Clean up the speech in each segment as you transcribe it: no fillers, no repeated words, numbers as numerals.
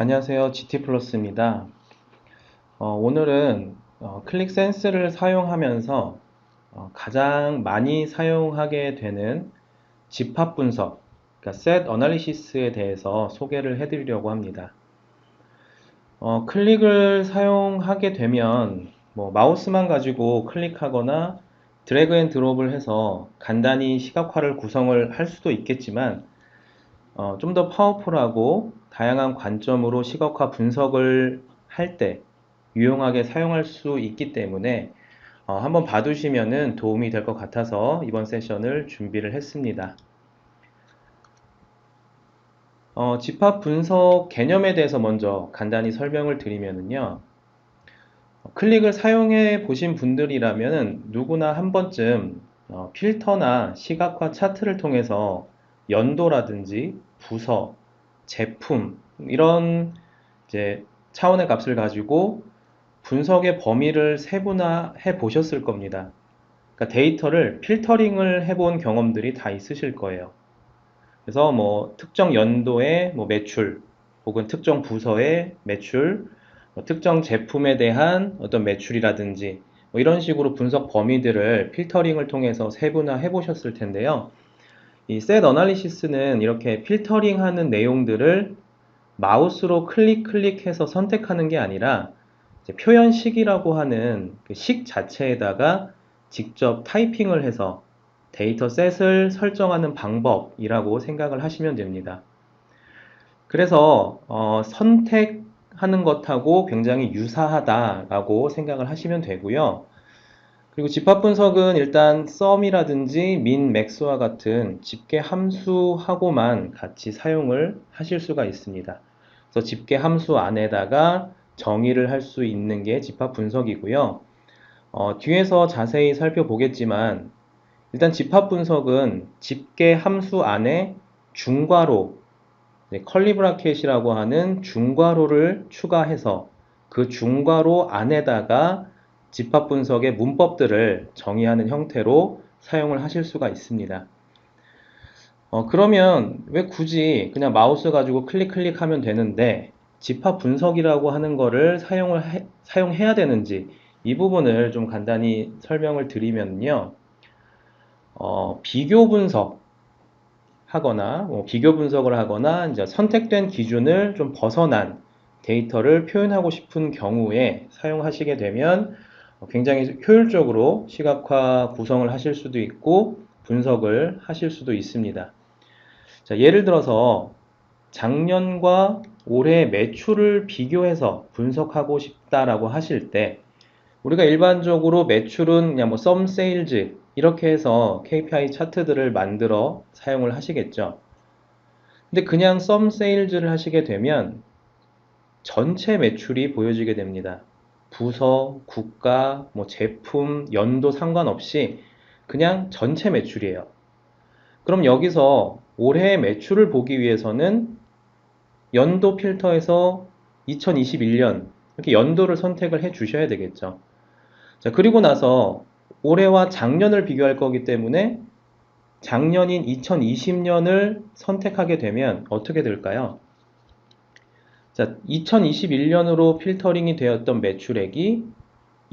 안녕하세요. GT플러스입니다. 오늘은 클릭 센스를 사용하면서 가장 많이 사용하게 되는 집합 분석, 그러니까 셋 어널리시스에 대해서 소개를 해드리려고 합니다. 클릭을 사용하게 되면 마우스만 가지고 클릭하거나 드래그 앤 드롭을 해서 간단히 시각화를 구성을 할 수도 있겠지만 좀 더 파워풀하고 다양한 관점으로 시각화 분석을 할 때 유용하게 사용할 수 있기 때문에 한번 봐두시면 도움이 될 것 같아서 이번 세션을 준비를 했습니다. 집합 분석 개념에 대해서 먼저 간단히 설명을 드리면요. 클릭을 사용해 보신 분들이라면 누구나 한 번쯤 필터나 시각화 차트를 통해서 연도라든지 부서, 제품 이런 이제 차원의 값을 가지고 분석의 범위를 세분화해 보셨을 겁니다. 그러니까 데이터를 필터링을 해본 경험들이 다 있으실 거예요. 그래서 특정 연도의 매출 혹은 특정 부서의 매출, 특정 제품에 대한 어떤 매출이라든지 이런 식으로 분석 범위들을 필터링을 통해서 세분화해 보셨을 텐데요. 이 셋 어널리시스는 이렇게 필터링하는 내용들을 마우스로 클릭해서 선택하는 게 아니라 표현식이라고 하는 그 식 자체에다가 직접 타이핑을 해서 데이터 셋을 설정하는 방법이라고 생각을 하시면 됩니다. 그래서 선택하는 것하고 굉장히 유사하다라고 생각을 하시면 되고요. 그리고 집합 분석은 일단 sum이라든지 min, max와 같은 집계 함수하고만 같이 사용을 하실 수가 있습니다. 그래서 집계 함수 안에다가 정의를 할 수 있는 게 집합 분석이고요. 뒤에서 자세히 살펴보겠지만 일단 집합 분석은 집계 함수 안에 중괄호, 컬리 브라켓이라고 하는 중괄호를 추가해서 그 중괄호 안에다가 집합 분석의 문법들을 정의하는 형태로 사용을 하실 수가 있습니다. 그러면 왜 굳이 그냥 마우스 가지고 클릭하면 되는데 집합 분석이라고 하는 거를 사용해야 되는지 이 부분을 좀 간단히 설명을 드리면요. 비교 분석 하거나 비교 분석을 하거나 이제 선택된 기준을 좀 벗어난 데이터를 표현하고 싶은 경우에 사용하시게 되면 굉장히 효율적으로 시각화 구성을 하실 수도 있고 분석을 하실 수도 있습니다. 자, 예를 들어서 작년과 올해 매출을 비교해서 분석하고 싶다라고 하실 때 우리가 일반적으로 매출은 그냥 sum sales 이렇게 해서 KPI 차트들을 만들어 사용을 하시겠죠. 근데 그냥 sum sales를 하시게 되면 전체 매출이 보여지게 됩니다. 부서, 국가, 제품, 연도 상관없이 그냥 전체 매출이에요. 그럼 여기서 올해의 매출을 보기 위해서는 연도 필터에서 2021년 이렇게 연도를 선택을 해 주셔야 되겠죠. 자, 그리고 나서 올해와 작년을 비교할 거기 때문에 작년인 2020년을 선택하게 되면 어떻게 될까요? 자, 2021년으로 필터링이 되었던 매출액이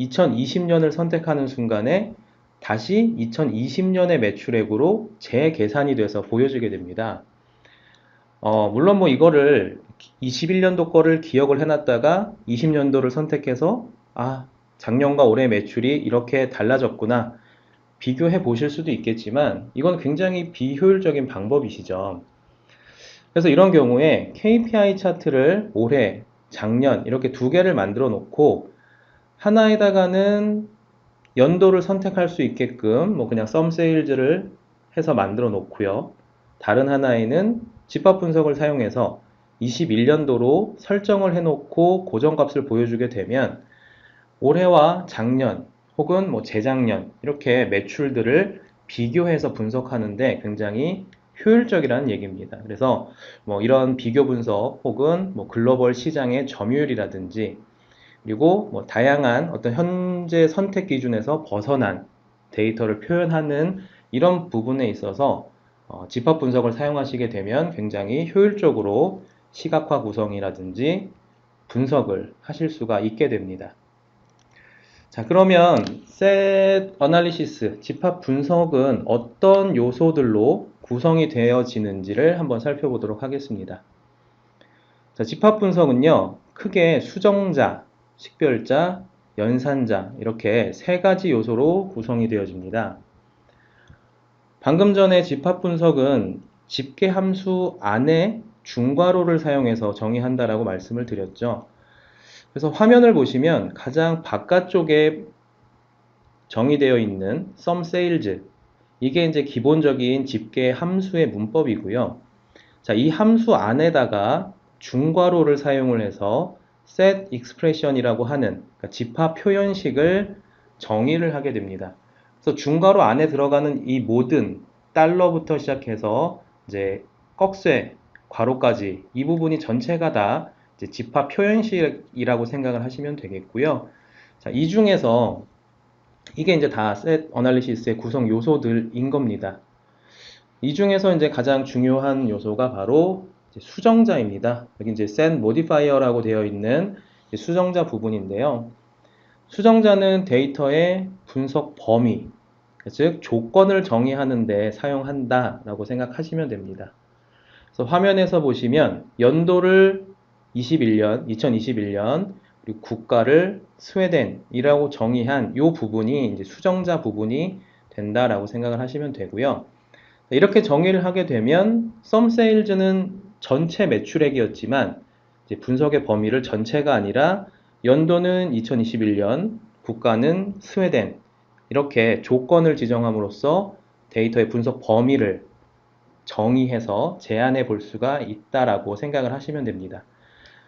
2020년을 선택하는 순간에 다시 2020년의 매출액으로 재계산이 돼서 보여지게 됩니다. 물론 이거를 21년도 거를 기억을 해놨다가 20년도를 선택해서 작년과 올해 매출이 이렇게 달라졌구나 비교해 보실 수도 있겠지만 이건 굉장히 비효율적인 방법이시죠. 그래서 이런 경우에 KPI 차트를 올해, 작년 이렇게 두 개를 만들어 놓고 하나에다가는 연도를 선택할 수 있게끔 그냥 sum sales를 해서 만들어 놓고요. 다른 하나에는 집합 분석을 사용해서 21년도로 설정을 해놓고 고정값을 보여주게 되면 올해와 작년 혹은 재작년 이렇게 매출들을 비교해서 분석하는데 굉장히 효율적이라는 얘기입니다. 그래서 이런 비교 분석 혹은 글로벌 시장의 점유율이라든지 그리고 다양한 어떤 현재 선택 기준에서 벗어난 데이터를 표현하는 이런 부분에 있어서 집합 분석을 사용하시게 되면 굉장히 효율적으로 시각화 구성이라든지 분석을 하실 수가 있게 됩니다. 자, 그러면 Set Analysis, 집합 분석은 어떤 요소들로 구성이 되어지는지를 한번 살펴보도록 하겠습니다. 자, 집합 분석은요, 크게 수정자, 식별자, 연산자 이렇게 세 가지 요소로 구성이 되어집니다. 방금 전에 집합 분석은 집계 함수 안에 중괄호를 사용해서 정의한다라고 말씀을 드렸죠. 그래서 화면을 보시면 가장 바깥쪽에 정의되어 있는 sum sales, 이게 이제 기본적인 집계 함수의 문법이고요. 자, 이 함수 안에다가 중괄호를 사용을 해서 set expression이라고 하는 그러니까 집합 표현식을 정의를 하게 됩니다. 그래서 중괄호 안에 들어가는 이 모든 달러부터 시작해서 이제 꺽쇠, 괄호까지 이 부분이 전체가 다 이제 집합 표현식이라고 생각을 하시면 되겠고요. 자, 이 중에서 이게 이제 다 set analysis의 구성 요소들인 겁니다. 이 중에서 이제 가장 중요한 요소가 바로 수정자입니다. 여기 이제 set modifier라고 되어 있는 수정자 부분인데요. 수정자는 데이터의 분석 범위, 즉 조건을 정의하는 데 사용한다라고 생각하시면 됩니다. 그래서 화면에서 보시면 연도를 2021년, 그리고 국가를 스웨덴이라고 정의한 이 부분이 이제 수정자 부분이 된다라고 생각을 하시면 되고요. 이렇게 정의를 하게 되면 sum sales는 전체 매출액이었지만 이제 분석의 범위를 전체가 아니라 연도는 2021년, 국가는 스웨덴 이렇게 조건을 지정함으로써 데이터의 분석 범위를 정의해서 제한해 볼 수가 있다라고 생각을 하시면 됩니다.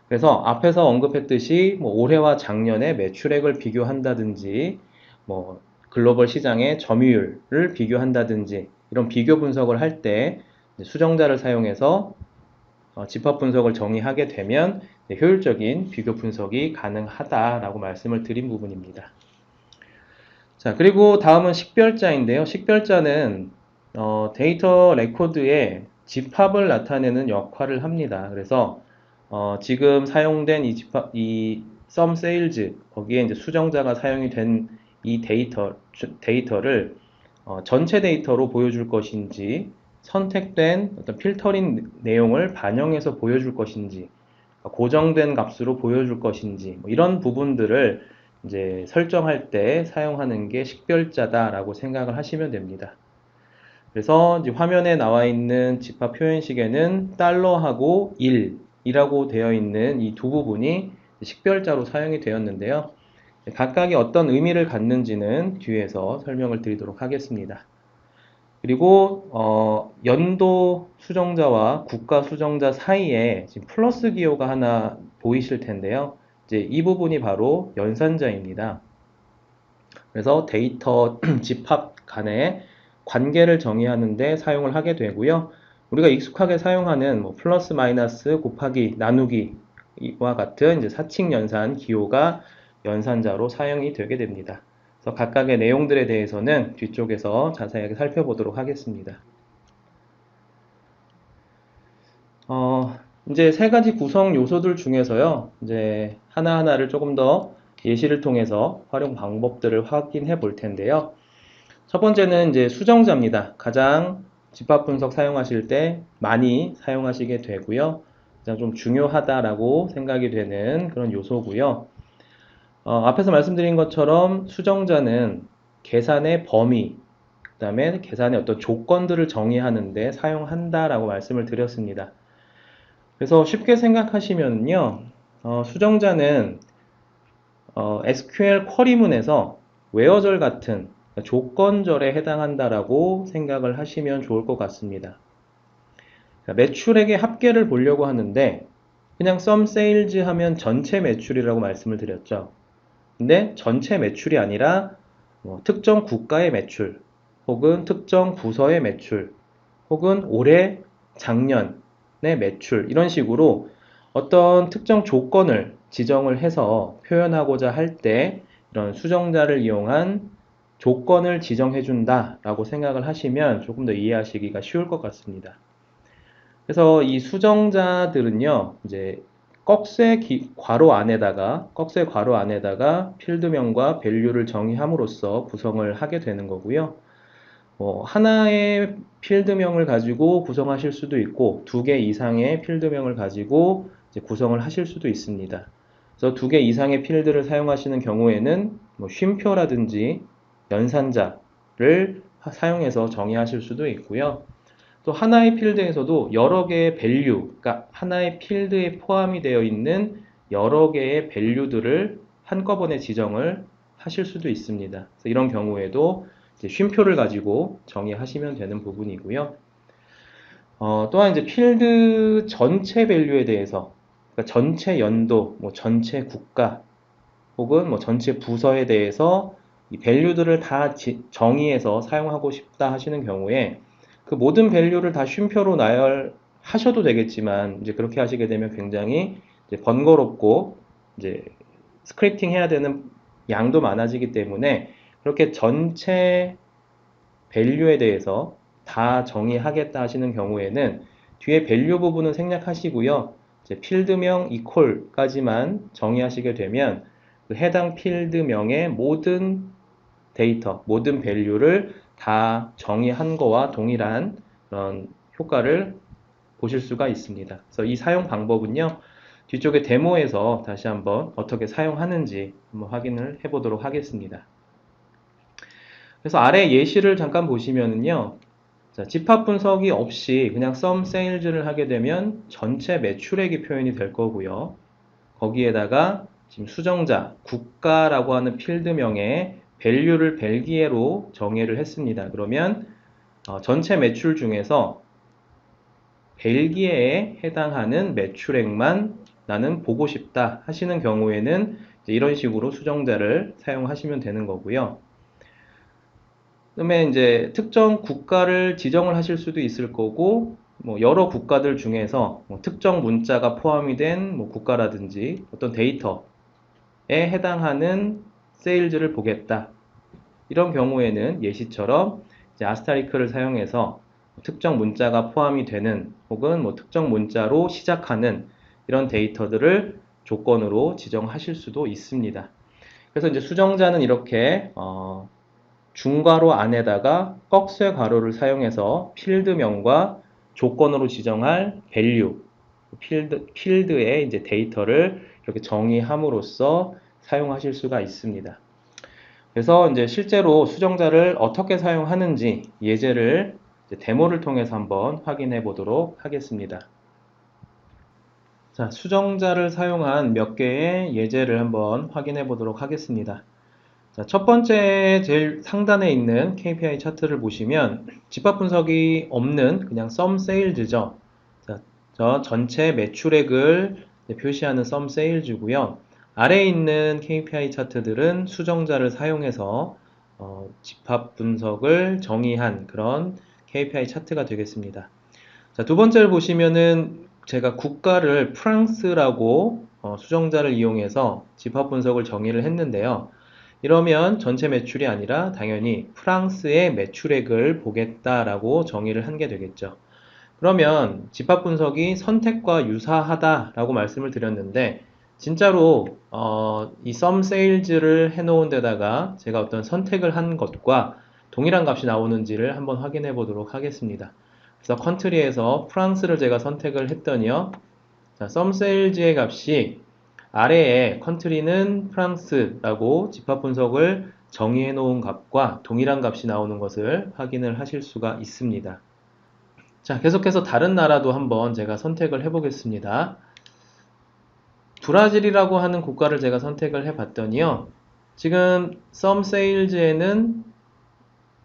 그래서 앞에서 언급했듯이 뭐 올해와 작년의 매출액을 비교한다든지 뭐 글로벌 시장의 점유율을 비교한다든지 이런 비교 분석을 할 때 수정자를 사용해서 집합 분석을 정의하게 되면 효율적인 비교 분석이 가능하다라고 말씀을 드린 부분입니다. 자, 그리고 다음은 식별자인데요. 식별자는 데이터 레코드의 집합을 나타내는 역할을 합니다. 그래서 지금 사용된 이 sum sales 거기에 이제 수정자가 사용이 된 이 데이터를 전체 데이터로 보여줄 것인지 선택된 어떤 필터링 내용을 반영해서 보여줄 것인지 고정된 값으로 보여줄 것인지 뭐 이런 부분들을 이제 설정할 때 사용하는 게 식별자다라고 생각을 하시면 됩니다. 그래서 이제 화면에 나와 있는 집합 표현식에는 달러하고 1이라고 되어 있는 이 두 부분이 식별자로 사용이 되었는데요. 각각이 어떤 의미를 갖는지는 뒤에서 설명을 드리도록 하겠습니다. 그리고 연도 수정자와 국가 수정자 사이에 지금 플러스 기호가 하나 보이실 텐데요. 이제 이 부분이 바로 연산자입니다. 그래서 데이터 집합 간의 관계를 정의하는 데 사용을 하게 되고요. 우리가 익숙하게 사용하는 뭐 플러스 마이너스 곱하기 나누기와 같은 이제 사칙 연산 기호가 연산자로 사용이 되게 됩니다. 그래서 각각의 내용들에 대해서는 뒤쪽에서 자세하게 살펴보도록 하겠습니다. 이제 세 가지 구성 요소들 중에서요, 이제 하나하나를 조금 더 예시를 통해서 활용 방법들을 확인해 볼 텐데요. 첫 번째는 이제 수정자입니다. 가장 집합 분석 사용하실 때 많이 사용하시게 되고요. 가장 좀 중요하다라고 생각이 되는 그런 요소고요. 앞에서 말씀드린 것처럼 수정자는 계산의 범위, 그 다음에 계산의 어떤 조건들을 정의하는데 사용한다라고 말씀을 드렸습니다. 그래서 쉽게 생각하시면요, 수정자는 SQL 쿼리문에서 웨어절 같은 조건절에 해당한다라고 생각을 하시면 좋을 것 같습니다. 매출액의 합계를 보려고 하는데 그냥 sum sales 하면 전체 매출이라고 말씀을 드렸죠. 근데 전체 매출이 아니라 뭐 특정 국가의 매출 혹은 특정 부서의 매출 혹은 올해 작년의 매출 이런 식으로 어떤 특정 조건을 지정을 해서 표현하고자 할 때 이런 수정자를 이용한 조건을 지정해 준다 라고 생각을 하시면 조금 더 이해하시기가 쉬울 것 같습니다. 그래서 이 수정자들은요, 이제 꺽쇠 괄호 안에다가 필드명과 밸류를 정의함으로써 구성을 하게 되는 거고요. 하나의 필드명을 가지고 구성하실 수도 있고, 두 개 이상의 필드명을 가지고 이제 구성을 하실 수도 있습니다. 그래서 두 개 이상의 필드를 사용하시는 경우에는 쉼표라든지 연산자를 사용해서 정의하실 수도 있고요. 또 하나의 필드에서도 여러 개의 밸류, 그러니까 하나의 필드에 포함이 되어 있는 여러 개의 밸류들을 한꺼번에 지정을 하실 수도 있습니다. 그래서 이런 경우에도 이제 쉼표를 가지고 정의하시면 되는 부분이고요. 또한 이제 필드 전체 밸류에 대해서, 그러니까 전체 연도, 전체 국가, 혹은 전체 부서에 대해서 이 밸류들을 다 정의해서 사용하고 싶다 하시는 경우에 그 모든 밸류를 다 쉼표로 나열하셔도 되겠지만 이제 그렇게 하시게 되면 굉장히 이제 번거롭고 이제 스크립팅 해야 되는 양도 많아지기 때문에 그렇게 전체 밸류에 대해서 다 정의하겠다 하시는 경우에는 뒤에 밸류 부분은 생략하시고요. 이제 필드명 이퀄까지만 정의하시게 되면 그 해당 필드명의 모든 데이터, 모든 밸류를 다 정의한 거와 동일한 그런 효과를 보실 수가 있습니다. 그래서 이 사용 방법은요, 뒤쪽에 데모에서 다시 한번 어떻게 사용하는지 한번 확인을 해보도록 하겠습니다. 그래서 아래 예시를 잠깐 보시면은요, 자, 집합 분석이 없이 그냥 sum sales를 하게 되면 전체 매출액이 표현이 될 거고요. 거기에다가 지금 수정자, 국가라고 하는 필드명에 value를 벨기에로 정의를 했습니다. 그러면 전체 매출 중에서 벨기에에 해당하는 매출액만 나는 보고 싶다 하시는 경우에는 이런 식으로 수정자를 사용하시면 되는 거고요. 그다음에 이제 특정 국가를 지정을 하실 수도 있을 거고, 여러 국가들 중에서 특정 문자가 포함이 된 국가라든지 어떤 데이터에 해당하는 세일즈를 보겠다. 이런 경우에는 예시처럼 이제 아스타리크를 사용해서 특정 문자가 포함이 되는 혹은 특정 문자로 시작하는 이런 데이터들을 조건으로 지정하실 수도 있습니다. 그래서 이제 수정자는 이렇게 중괄호 안에다가 꺽쇠 괄호를 사용해서 필드명과 조건으로 지정할 value, 필드의 이제 데이터를 이렇게 정의함으로써 사용하실 수가 있습니다. 그래서 이제 실제로 수정자를 어떻게 사용하는지 예제를 데모를 통해서 한번 확인해 보도록 하겠습니다. 자, 수정자를 사용한 몇 개의 예제를 한번 확인해 보도록 하겠습니다. 자, 첫 번째 제일 상단에 있는 KPI 차트를 보시면 집합 분석이 없는 그냥 sum sales죠. 자, 저 전체 매출액을 표시하는 sum sales고요. 아래에 있는 KPI 차트들은 수정자를 사용해서 집합 분석을 정의한 그런 KPI 차트가 되겠습니다. 자, 두 번째를 보시면은 제가 국가를 프랑스라고 수정자를 이용해서 집합 분석을 정의를 했는데요. 이러면 전체 매출이 아니라 당연히 프랑스의 매출액을 보겠다라고 정의를 한 게 되겠죠. 그러면 집합 분석이 선택과 유사하다라고 말씀을 드렸는데 진짜로 이 sum sales를 해놓은 데다가 제가 어떤 선택을 한 것과 동일한 값이 나오는지를 한번 확인해 보도록 하겠습니다. 그래서 country에서 프랑스를 제가 선택을 했더니요. 자, sum sales의 값이 아래에 country는 프랑스라고 집합 분석을 정의해 놓은 값과 동일한 값이 나오는 것을 확인을 하실 수가 있습니다. 자, 계속해서 다른 나라도 한번 제가 선택을 해 보겠습니다. 브라질이라고 하는 국가를 제가 선택을 해 봤더니요. 지금 sum sales에는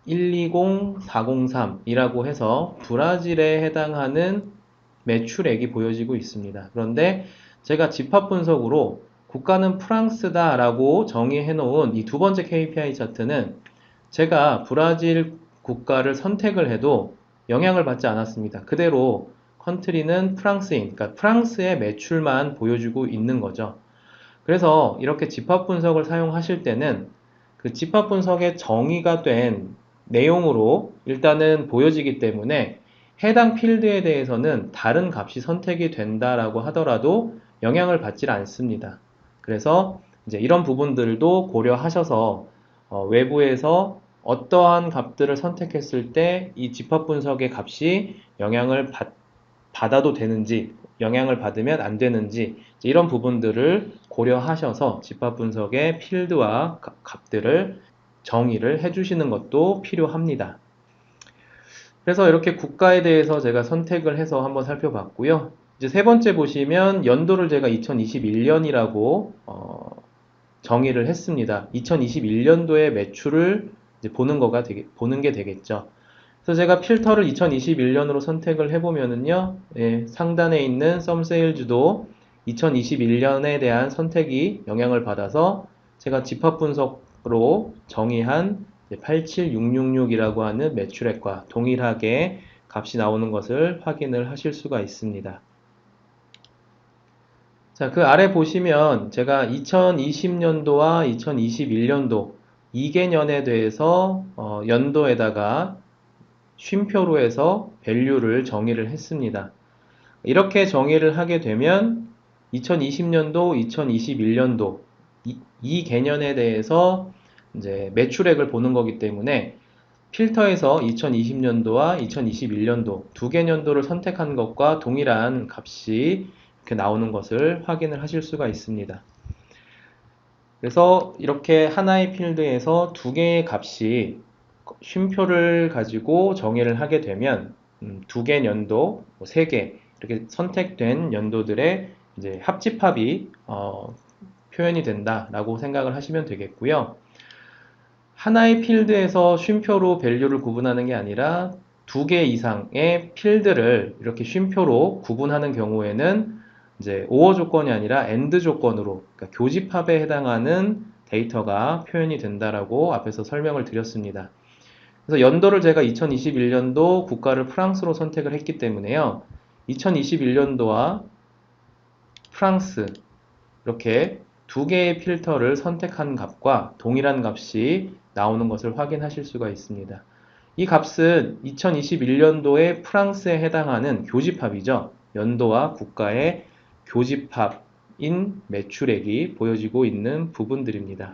120403이라고 해서 브라질에 해당하는 매출액이 보여지고 있습니다. 그런데 제가 집합 분석으로 국가는 프랑스다 라고 정의해 놓은 이 두 번째 KPI 차트는 제가 브라질 국가를 선택을 해도 영향을 받지 않았습니다. 그대로 컨트리는 프랑스인, 그러니까 프랑스의 매출만 보여주고 있는 거죠. 그래서 이렇게 집합 분석을 사용하실 때는 그 집합 분석에 정의가 된 내용으로 일단은 보여지기 때문에 해당 필드에 대해서는 다른 값이 선택이 된다라고 하더라도 영향을 받질 않습니다. 그래서 이제 이런 부분들도 고려하셔서 외부에서 어떠한 값들을 선택했을 때 이 집합 분석의 값이 영향을 받아도 되는지, 영향을 받으면 안 되는지, 이런 부분들을 고려하셔서 집합 분석의 필드와 값들을 정의를 해주시는 것도 필요합니다. 그래서 이렇게 국가에 대해서 제가 선택을 해서 한번 살펴봤고요. 이제 세 번째 보시면 연도를 제가 2021년이라고 정의를 했습니다. 2021년도의 매출을 이제 보는 게 되겠죠. 그래서 제가 필터를 2021년으로 선택을 해보면은요, 예, 상단에 있는 썸세일즈도 2021년에 대한 선택이 영향을 받아서 제가 집합 분석으로 정의한 87666이라고 하는 매출액과 동일하게 값이 나오는 것을 확인을 하실 수가 있습니다. 자, 그 아래 보시면 제가 2020년도와 2021년도 2개년에 대해서 연도에다가 쉼표로 해서 밸류를 정의를 했습니다. 이렇게 정의를 하게 되면 2020년도, 2021년도 이 개년에 대해서 이제 매출액을 보는 거기 때문에 필터에서 2020년도와 2021년도 두 개년도를 선택한 것과 동일한 값이 이렇게 나오는 것을 확인을 하실 수가 있습니다. 그래서 이렇게 하나의 필드에서 두 개의 값이 쉼표를 가지고 정의를 하게 되면 두 개 연도, 세 개 이렇게 선택된 연도들의 이제 합집합이 표현이 된다라고 생각을 하시면 되겠고요. 하나의 필드에서 쉼표로 밸류를 구분하는 게 아니라 두 개 이상의 필드를 이렇게 쉼표로 구분하는 경우에는 이제 OR 조건이 아니라 AND 조건으로, 그러니까 교집합에 해당하는 데이터가 표현이 된다라고 앞에서 설명을 드렸습니다. 그래서 연도를 제가 2021년도 국가를 프랑스로 선택을 했기 때문에요. 2021년도와 프랑스 이렇게 두 개의 필터를 선택한 값과 동일한 값이 나오는 것을 확인하실 수가 있습니다. 이 값은 2021년도에 프랑스에 해당하는 교집합이죠. 연도와 국가의 교집합인 매출액이 보여지고 있는 부분들입니다.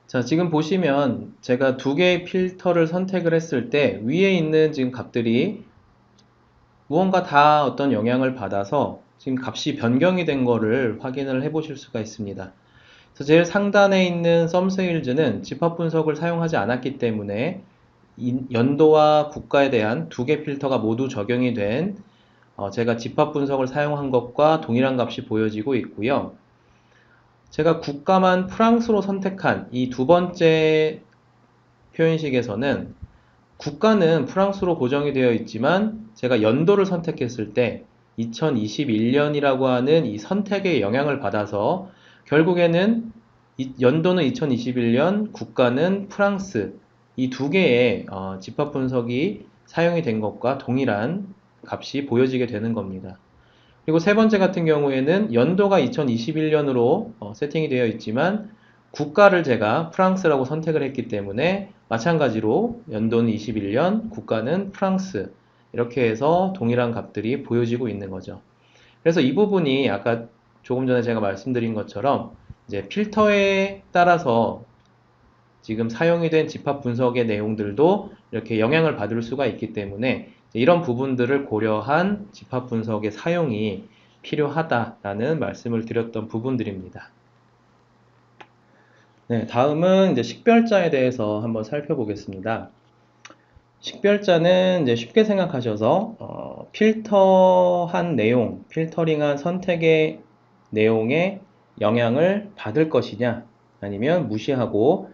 자, 지금 보시면 제가 두 개의 필터를 선택을 했을 때 위에 있는 지금 값들이 무언가 다 어떤 영향을 받아서 지금 값이 변경이 된 거를 확인을 해 보실 수가 있습니다. 그래서 제일 상단에 있는 썸세일즈는 집합 분석을 사용하지 않았기 때문에 연도와 국가에 대한 두 개 필터가 모두 적용이 된 제가 집합 분석을 사용한 것과 동일한 값이 보여지고 있고요. 제가 국가만 프랑스로 선택한 이 두 번째 표현식에서는 국가는 프랑스로 고정이 되어 있지만 제가 연도를 선택했을 때 2021년이라고 하는 이 선택의 영향을 받아서 결국에는 연도는 2021년, 국가는 프랑스 이 두 개의 집합 분석이 사용이 된 것과 동일한 값이 보여지게 되는 겁니다. 그리고 세 번째 같은 경우에는 연도가 2021년으로 세팅이 되어 있지만 국가를 제가 프랑스라고 선택을 했기 때문에 마찬가지로 연도는 21년, 국가는 프랑스 이렇게 해서 동일한 값들이 보여지고 있는 거죠. 그래서 이 부분이 아까 조금 전에 제가 말씀드린 것처럼 이제 필터에 따라서 지금 사용이 된 집합 분석의 내용들도 이렇게 영향을 받을 수가 있기 때문에 이런 부분들을 고려한 집합 분석의 사용이 필요하다라는 말씀을 드렸던 부분들입니다. 네, 다음은 이제 식별자에 대해서 한번 살펴보겠습니다. 식별자는 이제 쉽게 생각하셔서 필터한 내용, 필터링한 선택의 내용에 영향을 받을 것이냐, 아니면 무시하고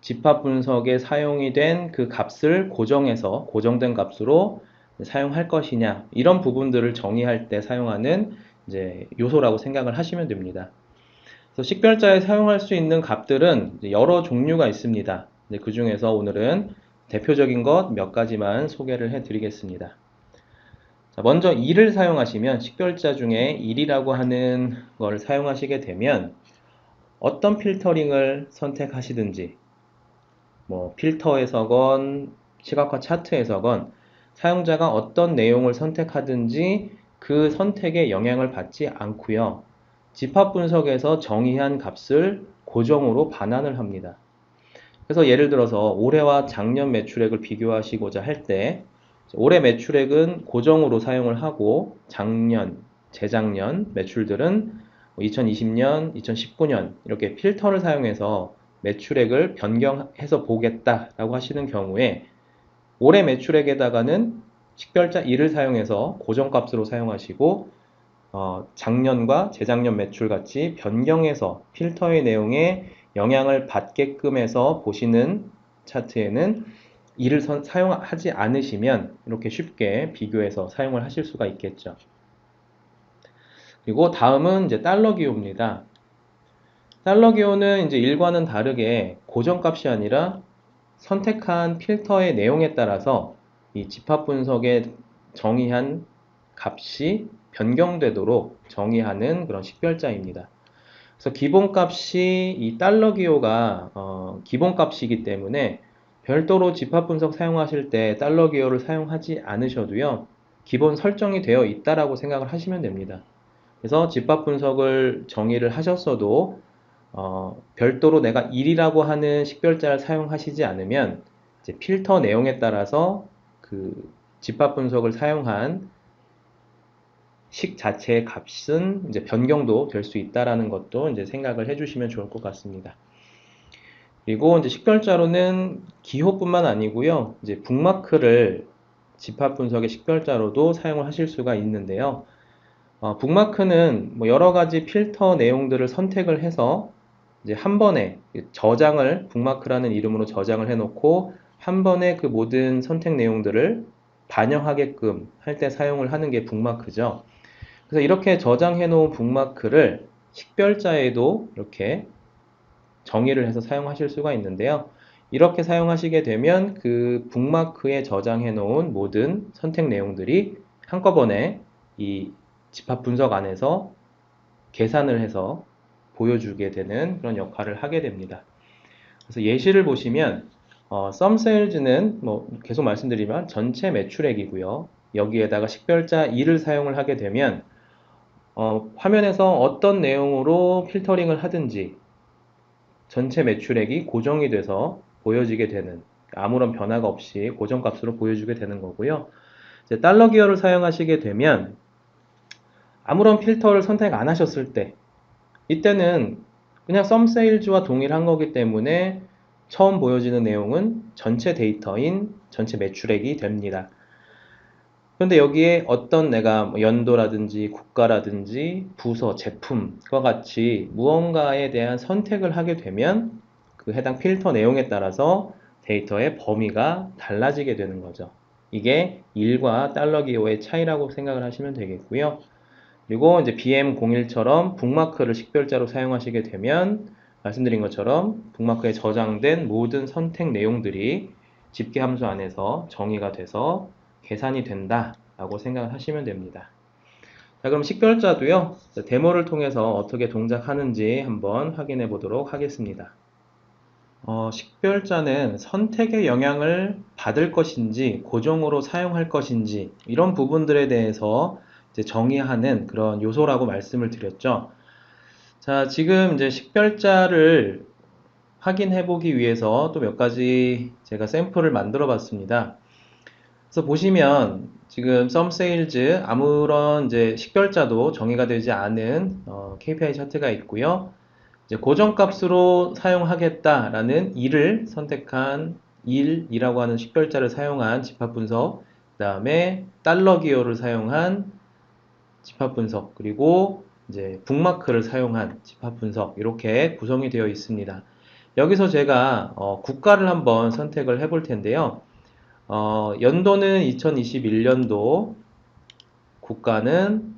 집합 분석에 사용이 된 그 값을 고정해서 고정된 값으로 사용할 것이냐, 이런 부분들을 정의할 때 사용하는 이제 요소라고 생각을 하시면 됩니다. 그래서 식별자에 사용할 수 있는 값들은 여러 종류가 있습니다. 그 중에서 오늘은 대표적인 것 몇 가지만 소개를 해 드리겠습니다. 자, 먼저 1을 사용하시면 식별자 중에 1이라고 하는 걸 사용하시게 되면 어떤 필터링을 선택하시든지 뭐 필터에서건 시각화 차트에서건 사용자가 어떤 내용을 선택하든지 그 선택에 영향을 받지 않고요. 집합 분석에서 정의한 값을 고정으로 반환을 합니다. 그래서 예를 들어서 올해와 작년 매출액을 비교하시고자 할 때 올해 매출액은 고정으로 사용을 하고 작년, 재작년 매출들은 2020년, 2019년 이렇게 필터를 사용해서 매출액을 변경해서 보겠다라고 하시는 경우에 올해 매출액에다가는 식별자 1을 사용해서 고정값으로 사용하시고 작년과 재작년 매출 같이 변경해서 필터의 내용에 영향을 받게끔 해서 보시는 차트에는 이를 사용하지 않으시면 이렇게 쉽게 비교해서 사용을 하실 수가 있겠죠. 그리고 다음은 이제 달러 기호입니다. 달러 기호는 이제 일과는 다르게 고정값이 아니라 선택한 필터의 내용에 따라서 이 집합 분석에 정의한 값이 변경되도록 정의하는 그런 식별자입니다. 그래서 기본값이 이 달러 기호가 기본값이기 때문에 별도로 집합 분석 사용하실 때 달러 기호를 사용하지 않으셔도요. 기본 설정이 되어 있다라고 생각을 하시면 됩니다. 그래서 집합 분석을 정의를 하셨어도 별도로 내가 1이라고 하는 식별자를 사용하시지 않으면 이제 필터 내용에 따라서 그 집합 분석을 사용한 식 자체의 값은 이제 변경도 될 수 있다라는 것도 이제 생각을 해주시면 좋을 것 같습니다. 그리고 이제 식별자로는 기호뿐만 아니고요, 이제 북마크를 집합 분석의 식별자로도 사용을 하실 수가 있는데요. 북마크는 뭐 여러 가지 필터 내용들을 선택을 해서 이제 한 번에 저장을 북마크라는 이름으로 저장을 해놓고 한 번에 그 모든 선택 내용들을 반영하게끔 할 때 사용을 하는 게 북마크죠. 그래서 이렇게 저장해 놓은 북마크를 식별자에도 이렇게 정의를 해서 사용하실 수가 있는데요. 이렇게 사용하시게 되면 그 북마크에 저장해 놓은 모든 선택 내용들이 한꺼번에 이 집합 분석 안에서 계산을 해서 보여주게 되는 그런 역할을 하게 됩니다. 그래서 예시를 보시면 sum sales는 뭐 계속 말씀드리면 전체 매출액이고요. 여기에다가 식별자 2를 사용을 하게 되면 화면에서 어떤 내용으로 필터링을 하든지 전체 매출액이 고정이 돼서 보여지게 되는, 아무런 변화가 없이 고정값으로 보여주게 되는 거고요. 이제 달러 기어를 사용하시게 되면 아무런 필터를 선택 안 하셨을 때 이때는 그냥 sum sales와 동일한 거기 때문에 처음 보여지는 내용은 전체 데이터인 전체 매출액이 됩니다. 그런데 여기에 어떤 내가 뭐 연도라든지 국가라든지 부서, 제품과 같이 무언가에 대한 선택을 하게 되면 그 해당 필터 내용에 따라서 데이터의 범위가 달라지게 되는 거죠. 이게 1과 달러 기호의 차이라고 생각을 하시면 되겠고요. 그리고 이제 BM01처럼 북마크를 식별자로 사용하시게 되면 말씀드린 것처럼 북마크에 저장된 모든 선택 내용들이 집계 함수 안에서 정의가 돼서 계산이 된다라고 생각을 하시면 됩니다. 자, 그럼 식별자도요, 데모를 통해서 어떻게 동작하는지 한번 확인해 보도록 하겠습니다. 식별자는 선택의 영향을 받을 것인지 고정으로 사용할 것인지 이런 부분들에 대해서 이제 정의하는 그런 요소라고 말씀을 드렸죠. 자, 지금 이제 식별자를 확인해 보기 위해서 또 몇 가지 제가 샘플을 만들어 봤습니다. 그래서 보시면 지금 sum sales 아무런 이제 식별자도 정의가 되지 않은 KPI 차트가 있고요. 이제 고정값으로 사용하겠다라는 1을 선택한 1이라고 하는 식별자를 사용한 집합 분석, 그 다음에 달러 기호를 사용한 집합 분석, 그리고 이제 북마크를 사용한 집합 분석 이렇게 구성이 되어 있습니다. 여기서 제가 국가를 한번 선택을 해볼 텐데요. 연도는 2021년도, 국가는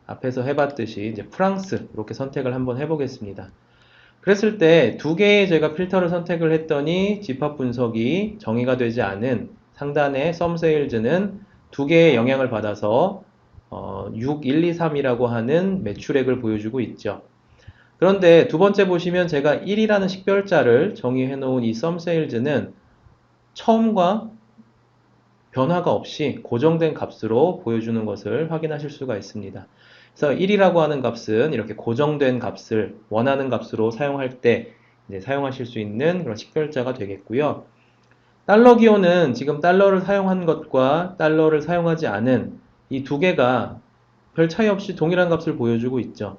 앞에서 해봤듯이 이제 프랑스 이렇게 선택을 한번 해보겠습니다. 그랬을 때 두 개의 제가 필터를 선택을 했더니 집합 분석이 정의가 되지 않은 상단의 sum sales는 두 개의 영향을 받아서 6, 1, 2, 3이라고 하는 매출액을 보여주고 있죠. 그런데 두 번째 보시면 제가 1이라는 식별자를 정의해 놓은 이 sum sales는 처음과 변화가 없이 고정된 값으로 보여주는 것을 확인하실 수가 있습니다. 그래서 1이라고 하는 값은 이렇게 고정된 값을 원하는 값으로 사용할 때 이제 사용하실 수 있는 그런 식별자가 되겠고요. 달러 기호는 지금 달러를 사용한 것과 달러를 사용하지 않은 이 두 개가 별 차이 없이 동일한 값을 보여주고 있죠.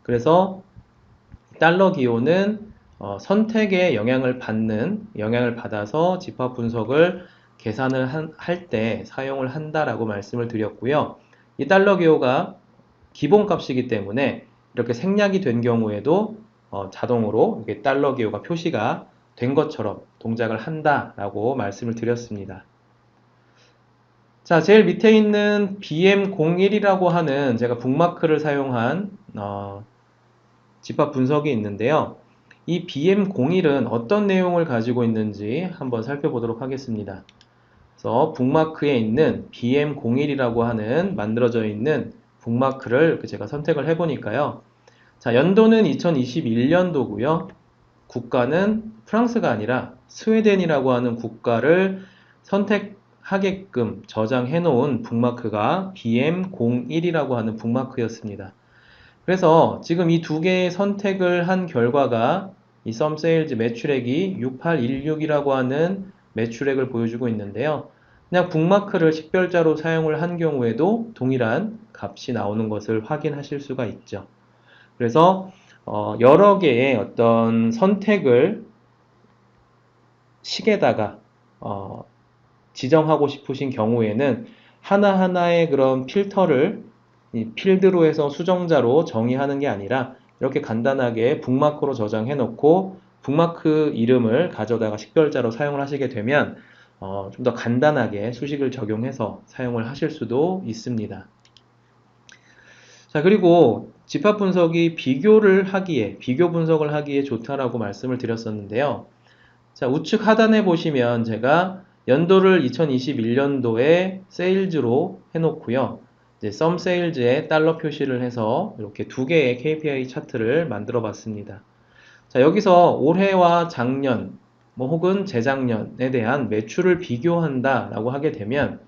그래서 달러 기호는 선택에 영향을 받아서 집합 분석을 계산을 할 때 사용을 한다라고 말씀을 드렸고요. 이 달러 기호가 기본값이기 때문에 이렇게 생략이 된 경우에도 자동으로 이렇게 달러 기호가 표시가 된 것처럼 동작을 한다라고 말씀을 드렸습니다. 자, 제일 밑에 있는 BM01이라고 하는 제가 북마크를 사용한 집합 분석이 있는데요. 이 BM01은 어떤 내용을 가지고 있는지 한번 살펴보도록 하겠습니다. 그래서 북마크에 있는 BM01이라고 하는 만들어져 있는 북마크를 제가 선택을 해보니까요. 자, 연도는 2021년도고요. 국가는 프랑스가 아니라 스웨덴이라고 하는 국가를 선택하게끔 저장해 놓은 북마크가 BM01이라고 하는 북마크였습니다. 그래서 지금 이 두 개의 선택을 한 결과가 이 sum sales 매출액이 6816이라고 하는 매출액을 보여주고 있는데요. 그냥 북마크를 식별자로 사용을 한 경우에도 동일한 값이 나오는 것을 확인하실 수가 있죠. 그래서 여러 개의 어떤 선택을 식에다가 지정하고 싶으신 경우에는 하나하나의 그런 필터를 이 필드로 해서 수정자로 정의하는 게 아니라 이렇게 간단하게 북마크로 저장해 놓고 북마크 이름을 가져다가 식별자로 사용을 하시게 되면 좀 더 간단하게 수식을 적용해서 사용을 하실 수도 있습니다. 자, 그리고 집합 분석이 비교 분석을 하기에 좋다라고 말씀을 드렸었는데요. 자, 우측 하단에 보시면 제가 연도를 2021년도에 세일즈로 해놓고요. 이제 썸 세일즈에 달러 표시를 해서 이렇게 두 개의 KPI 차트를 만들어 봤습니다. 자, 여기서 올해와 작년, 뭐 혹은 재작년에 대한 매출을 비교한다라고 하게 되면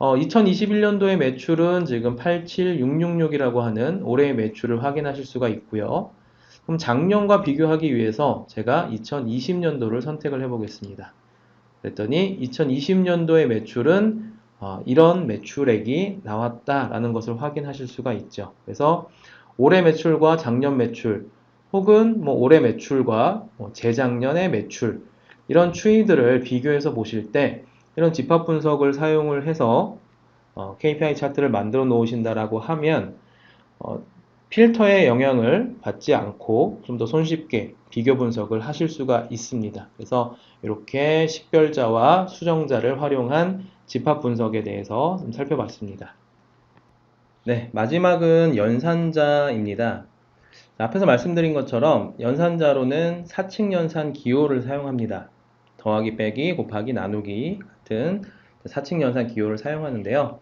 2021년도의 매출은 지금 87666이라고 하는 올해의 매출을 확인하실 수가 있고요. 그럼 작년과 비교하기 위해서 제가 2020년도를 선택을 해보겠습니다. 그랬더니 2020년도의 매출은 이런 매출액이 나왔다라는 것을 확인하실 수가 있죠. 그래서 올해 매출과 작년 매출 혹은 뭐 올해 매출과 재작년의 매출 이런 추이들을 비교해서 보실 때 이런 집합 분석을 사용을 해서 KPI 차트를 만들어 놓으신다라고 하면 필터의 영향을 받지 않고 좀 더 손쉽게 비교 분석을 하실 수가 있습니다. 그래서 이렇게 식별자와 수정자를 활용한 집합 분석에 대해서 좀 살펴봤습니다. 네, 마지막은 연산자입니다. 앞에서 말씀드린 것처럼 연산자로는 사칙 연산 기호를 사용합니다. 더하기 빼기 곱하기 나누기 같은 사칙 연산 기호를 사용하는데요.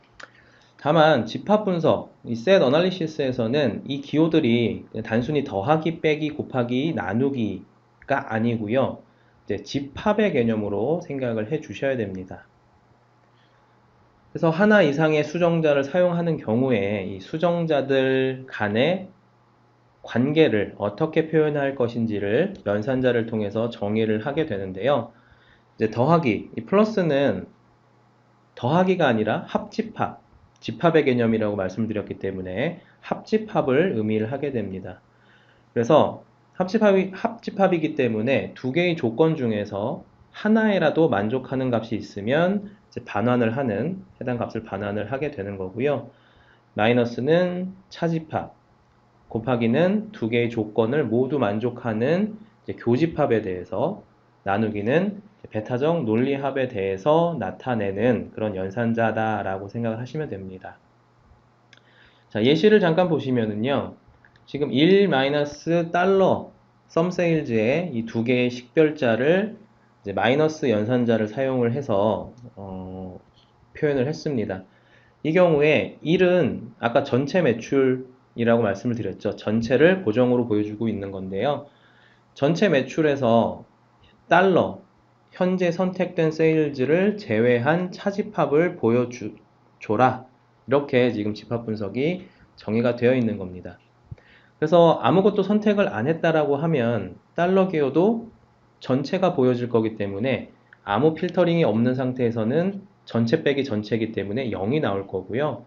다만 집합 분석, 이 set analysis에서는 이 기호들이 단순히 더하기, 빼기, 곱하기, 나누기가 아니고요. 이제 집합의 개념으로 생각을 해 주셔야 됩니다. 그래서 하나 이상의 수정자를 사용하는 경우에 이 수정자들 간의 관계를 어떻게 표현할 것인지를 연산자를 통해서 정의를 하게 되는데요. 이제 더하기, 이 플러스는 더하기가 아니라 합집합, 집합의 개념이라고 말씀드렸기 때문에 합집합을 의미를 하게 됩니다. 그래서 합집합이기 때문에 두 개의 조건 중에서 하나에라도 만족하는 값이 있으면 이제 해당 값을 반환을 하게 되는 거고요. 마이너스는 차집합, 곱하기는 두 개의 조건을 모두 만족하는 교집합에 대해서, 나누기는 배타적 논리합에 대해서 나타내는 그런 연산자다라고 생각을 하시면 됩니다. 자, 예시를 잠깐 보시면은요. 지금 1-달러 썸세일즈의 이 두 개의 식별자를 이제 마이너스 연산자를 사용을 해서 표현을 했습니다. 이 경우에 1은 아까 전체 매출이라고 말씀을 드렸죠. 전체를 고정으로 보여주고 있는 건데요. 전체 매출에서 달러, 현재 선택된 세일즈를 제외한 차집합을 보여줘라. 이렇게 지금 집합 분석이 정의가 되어 있는 겁니다. 그래서 아무것도 선택을 안 했다라고 하면 달러 기호도 전체가 보여질 거기 때문에 아무 필터링이 없는 상태에서는 전체 빼기 전체이기 때문에 0이 나올 거고요.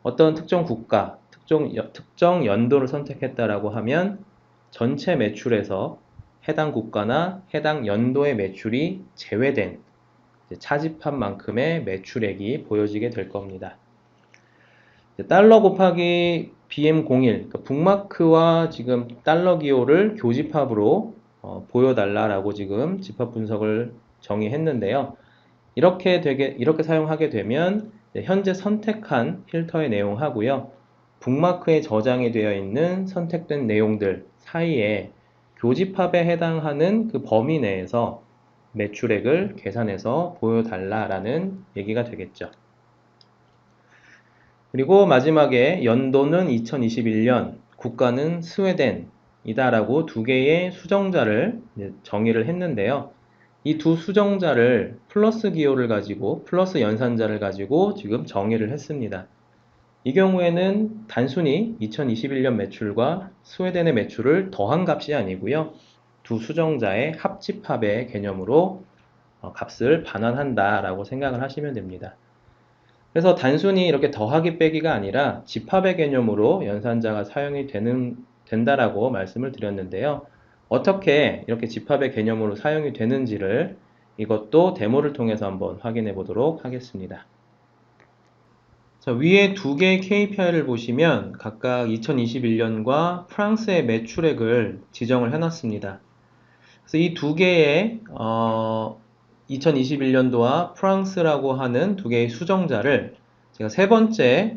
어떤 특정 국가, 특정 연도를 선택했다라고 하면 전체 매출에서 해당 국가나 해당 연도의 매출이 제외된 차집합만큼의 매출액이 보여지게 될 겁니다. 달러 곱하기 BM01, 그러니까 북마크와 지금 달러 기호를 교집합으로 보여달라라고 지금 집합 분석을 정의했는데요. 이렇게 사용하게 되면 현재 선택한 필터의 내용하고요. 북마크에 저장이 되어 있는 선택된 내용들 사이에 교집합에 해당하는 그 범위 내에서 매출액을 계산해서 보여달라라는 얘기가 되겠죠. 그리고 마지막에 연도는 2021년, 국가는 스웨덴이다라고 두 개의 수정자를 정의를 했는데요. 이 두 수정자를 플러스 기호를 가지고 플러스 연산자를 가지고 지금 정의를 했습니다. 이 경우에는 단순히 2021년 매출과 스웨덴의 매출을 더한 값이 아니고요. 두 수정자의 합집합의 개념으로 값을 반환한다라고 생각을 하시면 됩니다. 그래서 단순히 이렇게 더하기 빼기가 아니라 집합의 개념으로 연산자가 사용이 된다라고 말씀을 드렸는데요. 어떻게 이렇게 집합의 개념으로 사용이 되는지를 이것도 데모를 통해서 한번 확인해 보도록 하겠습니다. 자, 위에 두 개의 KPI를 보시면 각각 2021년과 프랑스의 매출액을 지정을 해놨습니다. 그래서 이 두 개의 2021년도와 프랑스라고 하는 두 개의 수정자를 제가 세 번째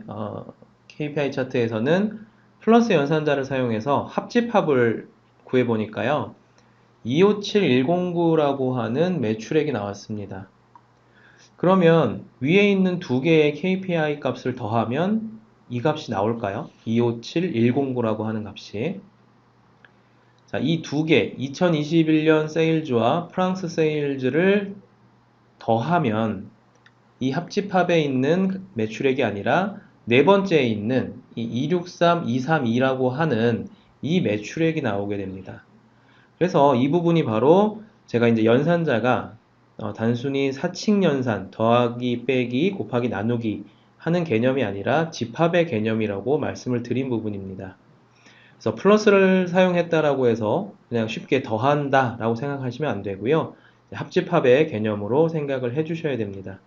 KPI 차트에서는 플러스 연산자를 사용해서 합집합을 구해보니까요. 257109라고 하는 매출액이 나왔습니다. 그러면 위에 있는 두 개의 KPI 값을 더하면 이 값이 나올까요? 257109라고 하는 값이. 자, 이 두 개, 2021년 세일즈와 프랑스 세일즈를 더하면 이 합집합에 있는 매출액이 아니라 네 번째에 있는 이 263232라고 하는 이 매출액이 나오게 됩니다. 그래서 이 부분이 바로 제가 이제 연산자가 단순히 사칙 연산, 더하기, 빼기, 곱하기, 나누기 하는 개념이 아니라 집합의 개념이라고 말씀을 드린 부분입니다. 그래서 플러스를 사용했다라고 해서 그냥 쉽게 더한다 라고 생각하시면 안 되고요. 합집합의 개념으로 생각을 해주셔야 됩니다.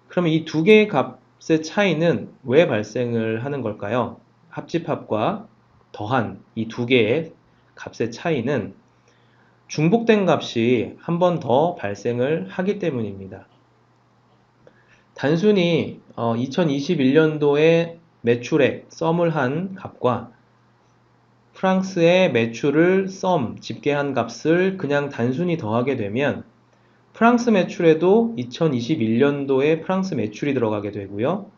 그러면 이 두 개의 값의 차이는 왜 발생을 하는 걸까요? 합집합과 더한 이 두 개의 값의 차이는 중복된 값이 한 번 더 발생을 하기 때문입니다. 단순히 2021년도에 매출액, 썸을 한 값과 프랑스의 매출을 집계한 값을 그냥 단순히 더하게 되면 프랑스 매출에도 2021년도에 프랑스 매출이 들어가게 되고요.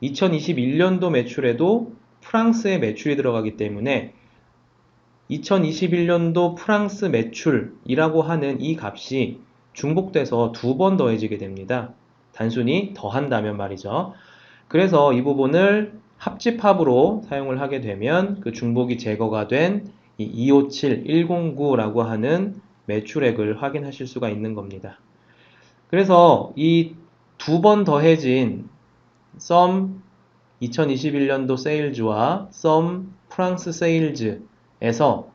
2021년도 매출에도 프랑스의 매출이 들어가기 때문에 2021년도 프랑스 매출이라고 하는 이 값이 중복돼서 두 번 더해지게 됩니다. 단순히 더한다면 말이죠. 그래서 이 부분을 합집합으로 사용을 하게 되면 그 중복이 제거가 된 이 257109라고 하는 매출액을 확인하실 수가 있는 겁니다. 그래서 이 두 번 더해진 썸 2021년도 세일즈와 썸 프랑스 세일즈에서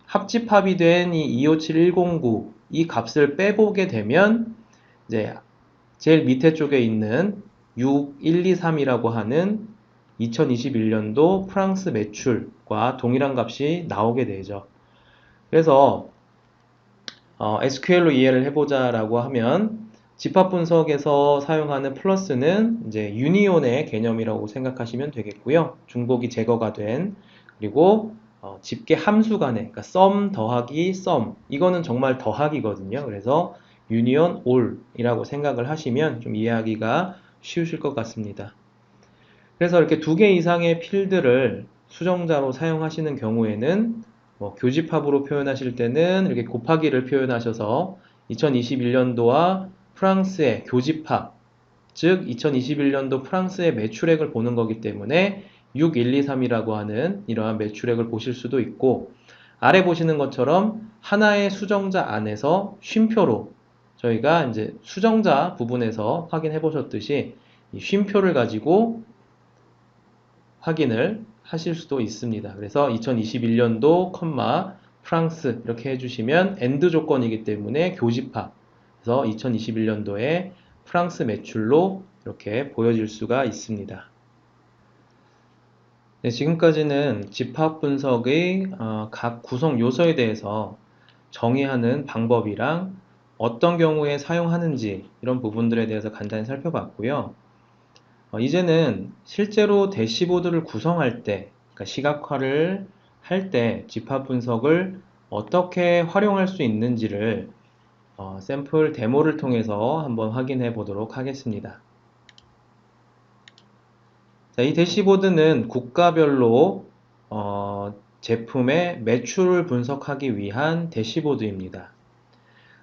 합집합이 된 이 257109 이 값을 빼보게 되면 이제 제일 밑에 쪽에 있는 6123이라고 하는 2021년도 프랑스 매출과 동일한 값이 나오게 되죠. 그래서 SQL로 이해를 해보자라고 하면 집합 분석에서 사용하는 플러스는 이제 유니온의 개념이라고 생각하시면 되겠고요. 중복이 제거가 된 그리고 집계 함수 간의 그러니까 썸 더하기 썸 이거는 정말 더하기거든요. 그래서 유니온 올이라고 생각을 하시면 좀 이해하기가 쉬우실 것 같습니다. 그래서 이렇게 두 개 이상의 필드를 수정자로 사용하시는 경우에는 교집합으로 표현하실 때는 이렇게 곱하기를 표현하셔서 2021년도와 프랑스의 교집합, 즉 2021년도 프랑스의 매출액을 보는 거기 때문에 6123이라고 하는 이러한 매출액을 보실 수도 있고, 아래 보시는 것처럼 하나의 수정자 안에서 쉼표로 저희가 이제 수정자 부분에서 확인해 보셨듯이 이 쉼표를 가지고 확인을 하실 수도 있습니다. 그래서 2021년도 프랑스 이렇게 해주시면 엔드 조건이기 때문에 교집합, 그래서 2021년도에 프랑스 매출로 이렇게 보여질 수가 있습니다. 네, 지금까지는 집합 분석의 각 구성 요소에 대해서 정의하는 방법이랑 어떤 경우에 사용하는지 이런 부분들에 대해서 간단히 살펴봤고요. 이제는 실제로 대시보드를 구성할 때, 그러니까 시각화를 할 때 집합 분석을 어떻게 활용할 수 있는지를 샘플 데모를 통해서 한번 확인해 보도록 하겠습니다. 자, 이 대시보드는 국가별로 제품의 매출을 분석하기 위한 대시보드입니다.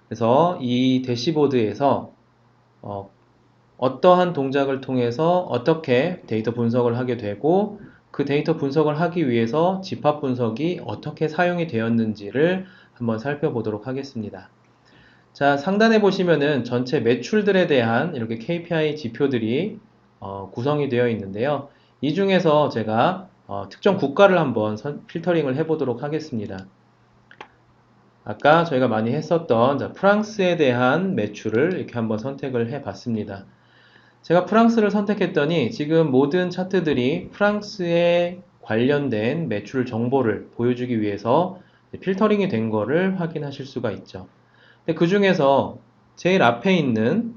그래서 이 대시보드에서 어떠한 동작을 통해서 어떻게 데이터 분석을 하게 되고, 그 데이터 분석을 하기 위해서 집합 분석이 어떻게 사용이 되었는지를 한번 살펴보도록 하겠습니다. 자, 상단에 보시면은 전체 매출들에 대한 이렇게 KPI 지표들이 구성이 되어 있는데요. 이 중에서 제가 특정 국가를 한번 필터링을 해보도록 하겠습니다. 아까 저희가 많이 했었던 프랑스에 대한 매출을 이렇게 한번 선택을 해봤습니다. 제가 프랑스를 선택했더니 지금 모든 차트들이 프랑스에 관련된 매출 정보를 보여주기 위해서 필터링이 된 거를 확인하실 수가 있죠. 근데 그 중에서 제일 앞에 있는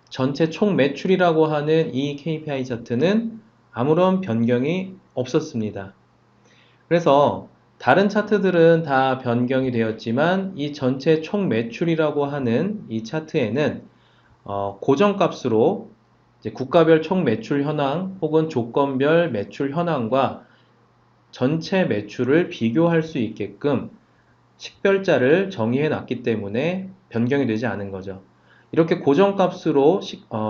전체 총 매출이라고 하는 이 KPI 차트는 아무런 변경이 없었습니다. 그래서 다른 차트들은 다 변경이 되었지만 이 전체 총 매출이라고 하는 이 차트에는 고정값으로 이제 국가별 총 매출 현황 혹은 조건별 매출 현황과 전체 매출을 비교할 수 있게끔 식별자를 정의해 놨기 때문에 변경이 되지 않은 거죠. 이렇게 고정값으로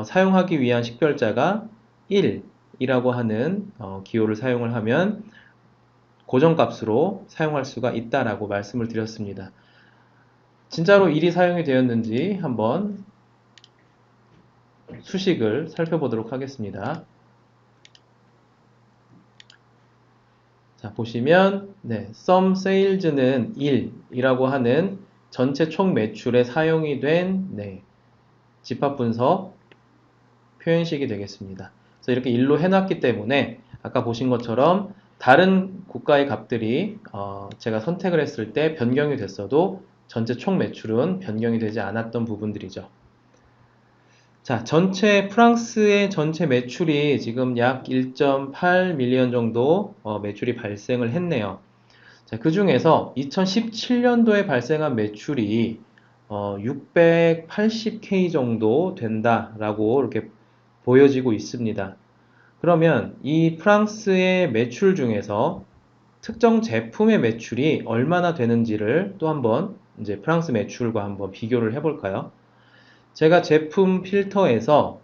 사용하기 위한 식별자가 1이라고 하는 기호를 사용을 하면 고정값으로 사용할 수가 있다라고 말씀을 드렸습니다. 진짜로 1이 사용이 되었는지 한번 수식을 살펴보도록 하겠습니다. 자, 보시면 sum sales는 1이라고 하는 전체 총 매출에 사용이 된 집합 분석 표현식이 되겠습니다. 그래서 이렇게 1로 해놨기 때문에 아까 보신 것처럼 다른 국가의 값들이 제가 선택을 했을 때 변경이 됐어도 전체 총 매출은 변경이 되지 않았던 부분들이죠. 자, 프랑스의 전체 매출이 지금 약 1.8 밀리언 정도 매출이 발생을 했네요. 자, 그 중에서 2017년도에 발생한 매출이 680K 정도 된다라고 이렇게 보여지고 있습니다. 그러면 이 프랑스의 매출 중에서 특정 제품의 매출이 얼마나 되는지를 또 한번 이제 프랑스 매출과 한번 비교를 해볼까요? 제가 제품 필터에서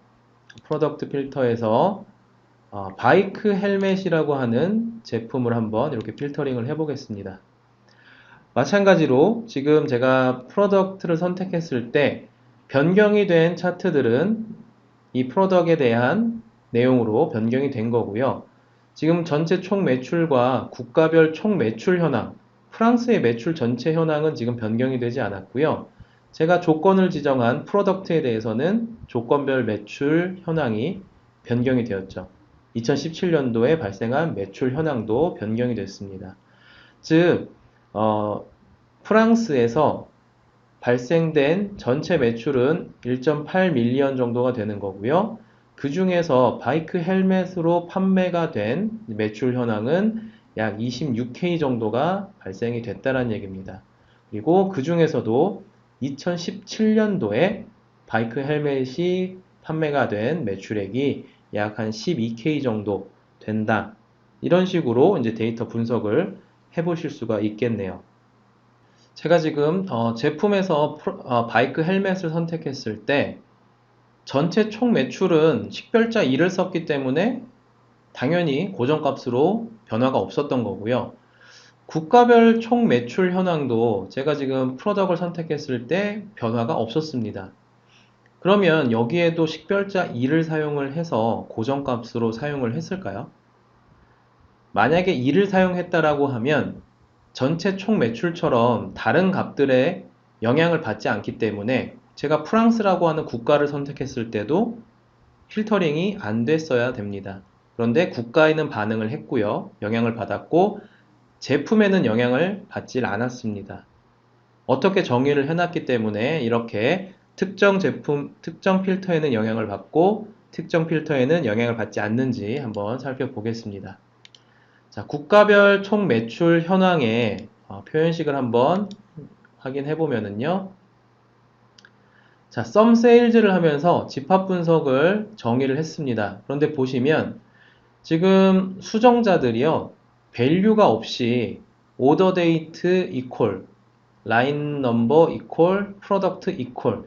프로덕트 필터에서 바이크 헬멧이라고 하는 제품을 한번 이렇게 필터링을 해보겠습니다. 마찬가지로 지금 제가 프로덕트를 선택했을 때 변경이 된 차트들은 이 프로덕트에 대한 내용으로 변경이 된 거고요. 지금 전체 총 매출과 국가별 총 매출 현황, 프랑스의 매출 전체 현황은 지금 변경이 되지 않았고요. 제가 조건을 지정한 프로덕트에 대해서는 조건별 매출 현황이 변경이 되었죠. 2017년도에 발생한 매출 현황도 변경이 됐습니다. 즉, 프랑스에서 발생된 전체 매출은 1.8 밀리언 정도가 되는 거고요. 그 중에서 바이크 헬멧으로 판매가 된 매출 현황은 약 26K 정도가 발생이 됐다는 얘기입니다. 그리고 그 중에서도 2017년도에 바이크 헬멧이 판매가 된 매출액이 약 한 12K 정도 된다. 이런 식으로 이제 데이터 분석을 해보실 수가 있겠네요. 제가 지금 제품에서 바이크 헬멧을 선택했을 때 전체 총 매출은 식별자 1을 썼기 때문에 당연히 고정값으로 변화가 없었던 거고요. 국가별 총 매출 현황도 제가 지금 프로덕을 선택했을 때 변화가 없었습니다. 그러면 여기에도 식별자 2를 사용을 해서 고정값으로 사용을 했을까요? 만약에 2를 사용했다라고 하면 전체 총 매출처럼 다른 값들에 영향을 받지 않기 때문에 제가 프랑스라고 하는 국가를 선택했을 때도 필터링이 안 됐어야 됩니다. 그런데 국가에는 반응을 했고요. 영향을 받았고 제품에는 영향을 받질 않았습니다. 어떻게 정의를 해놨기 때문에 이렇게 특정 제품, 특정 필터에는 영향을 받고 특정 필터에는 영향을 받지 않는지 한번 살펴보겠습니다. 자, 국가별 총 매출 현황의 표현식을 한번 확인해 보면은요. 자, sum sales를 하면서 집합 분석을 정의를 했습니다. 그런데 보시면 지금 수정자들이요. value가 없이 order date equal, line number equal, product equal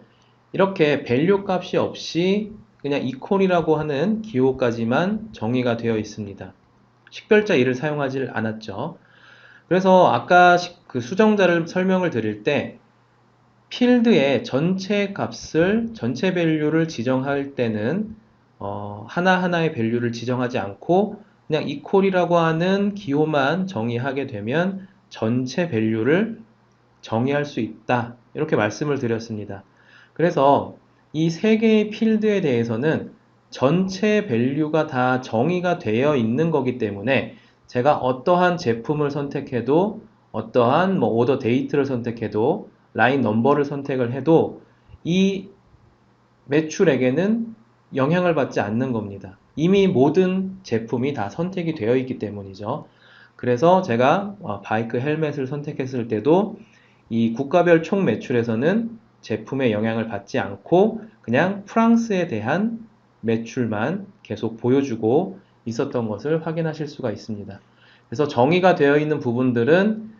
이렇게 value 값이 없이 그냥 equal이라고 하는 기호까지만 정의가 되어 있습니다. 식별자 1을 사용하지 않았죠. 그래서 아까 그 수정자를 설명을 드릴 때 필드의 전체 값을, 전체 밸류를 지정할 때는 하나하나의 밸류를 지정하지 않고 그냥 equal이라고 하는 기호만 정의하게 되면 전체 밸류를 정의할 수 있다. 이렇게 말씀을 드렸습니다. 그래서 이 세 개의 필드에 대해서는 전체 밸류가 다 정의가 되어 있는 거기 때문에 제가 어떠한 제품을 선택해도 어떠한 오더 데이트를 선택해도 라인 넘버를 선택을 해도 이 매출액에는 영향을 받지 않는 겁니다. 이미 모든 제품이 다 선택이 되어 있기 때문이죠. 그래서 제가 바이크 헬멧을 선택했을 때도 이 국가별 총 매출에서는 제품의 영향을 받지 않고 그냥 프랑스에 대한 매출만 계속 보여주고 있었던 것을 확인하실 수가 있습니다. 그래서 정의가 되어 있는 부분들은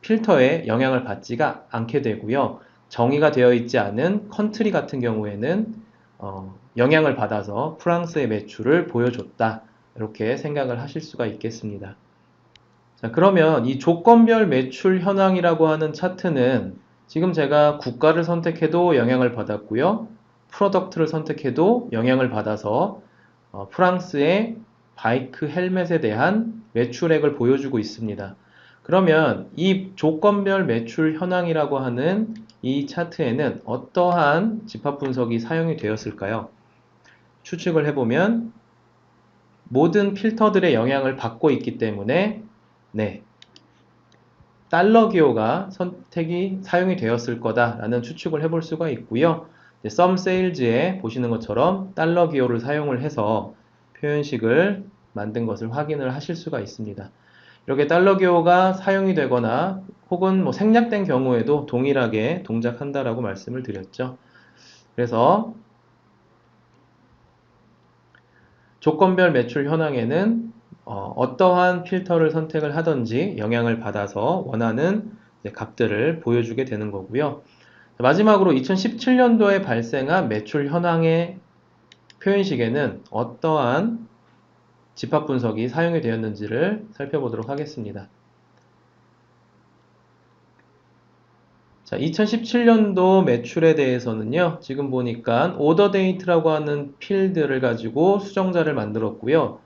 필터에 영향을 받지가 않게 되고요. 정의가 되어 있지 않은 컨트리 같은 경우에는 영향을 받아서 프랑스의 매출을 보여줬다. 이렇게 생각을 하실 수가 있겠습니다. 자, 그러면 이 조건별 매출 현황이라고 하는 차트는 지금 제가 국가를 선택해도 영향을 받았고요. 프로덕트를 선택해도 영향을 받아서 프랑스의 바이크 헬멧에 대한 매출액을 보여주고 있습니다. 그러면 이 조건별 매출 현황이라고 하는 이 차트에는 어떠한 집합 분석이 사용이 되었을까요? 추측을 해보면 모든 필터들의 영향을 받고 있기 때문에 네, 달러 기호가 선택이 사용이 되었을 거다라는 추측을 해볼 수가 있고요. sum sales에 보시는 것처럼 달러 기호를 사용을 해서 표현식을 만든 것을 확인을 하실 수가 있습니다. 이렇게 달러 기호가 사용이 되거나 혹은 생략된 경우에도 동일하게 동작한다라고 말씀을 드렸죠. 그래서 조건별 매출 현황에는 어떠한 필터를 선택을 하든지 영향을 받아서 원하는 값들을 보여주게 되는 거고요. 마지막으로 2017년도에 발생한 매출 현황의 표현식에는 어떠한 집합 분석이 사용이 되었는지를 살펴보도록 하겠습니다. 자, 2017년도 매출에 대해서는요, 지금 보니까 오더 데이트라고 하는 필드를 가지고 수정자를 만들었고요.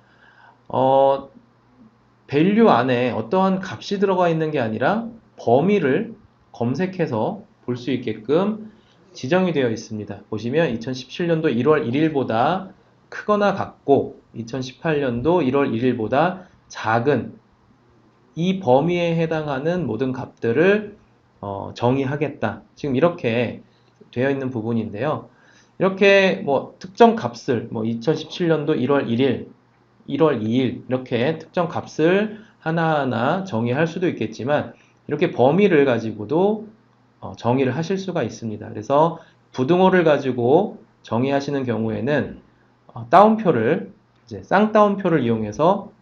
밸류 안에 어떠한 값이 들어가 있는 게 아니라 범위를 검색해서 볼 수 있게끔 지정이 되어 있습니다. 보시면 2017년도 1월 1일보다 크거나 같고 2018년도 1월 1일보다 작은 이 범위에 해당하는 모든 값들을 정의하겠다. 지금 이렇게 되어 있는 부분인데요. 이렇게 특정 값을 2017년도 1월 1일, 1월 2일 이렇게 특정 값을 하나하나 정의할 수도 있겠지만 이렇게 범위를 가지고도 정의를 하실 수가 있습니다. 그래서 부등호를 가지고 정의하시는 경우에는 다운표를 이제 쌍따옴표를 이용해서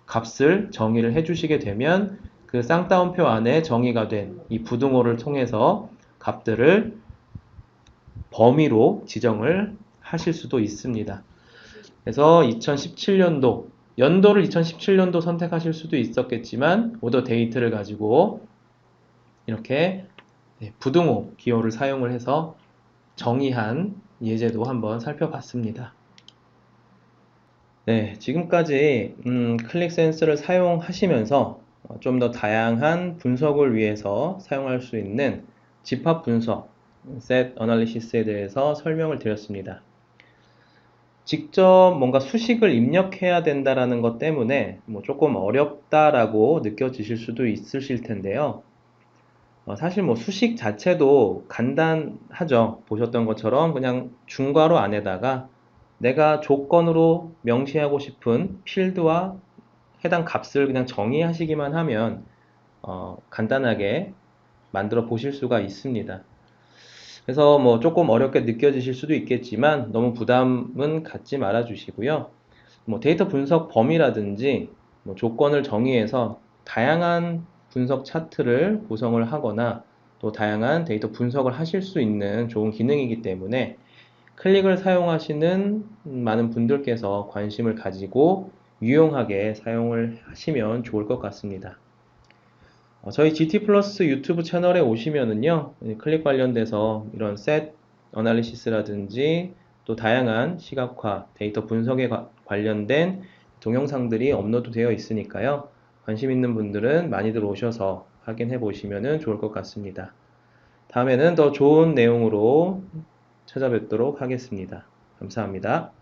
값을 정의를 해주시게 되면 그 그 쌍따옴표 안에 정의가 된 이 부등호를 통해서 값들을 범위로 지정을 하실 수도 있습니다. 그래서 2017년도, 연도를 2017년도 선택하실 수도 있었겠지만 오더 데이트를 가지고 이렇게 부등호 기호를 사용을 해서 정의한 예제도 한번 살펴봤습니다. 네, 지금까지 클릭 센스를 사용하시면서 좀 더 다양한 분석을 위해서 사용할 수 있는 집합 분석, Set Analysis에 대해서 설명을 드렸습니다. 직접 뭔가 수식을 입력해야 된다라는 것 때문에 조금 어렵다라고 느껴지실 수도 있으실 텐데요. 사실 수식 자체도 간단하죠. 보셨던 것처럼 그냥 중괄호 안에다가 내가 조건으로 명시하고 싶은 필드와 해당 값을 그냥 정의하시기만 하면 간단하게 만들어 보실 수가 있습니다. 그래서 조금 어렵게 느껴지실 수도 있겠지만 너무 부담은 갖지 말아 주시고요. 데이터 분석 범위라든지 조건을 정의해서 다양한 분석 차트를 구성을 하거나 또 다양한 데이터 분석을 하실 수 있는 좋은 기능이기 때문에 클릭을 사용하시는 많은 분들께서 관심을 가지고 유용하게 사용을 하시면 좋을 것 같습니다. 저희 GT 플러스 유튜브 채널에 오시면은요, 클릭 관련돼서 이런 set 어널리시스라든지 또 다양한 시각화, 데이터 분석에 관련된 동영상들이 업로드 되어 있으니까요. 관심 있는 분들은 많이들 오셔서 확인해 보시면 좋을 것 같습니다. 다음에는 더 좋은 내용으로 찾아뵙도록 하겠습니다. 감사합니다.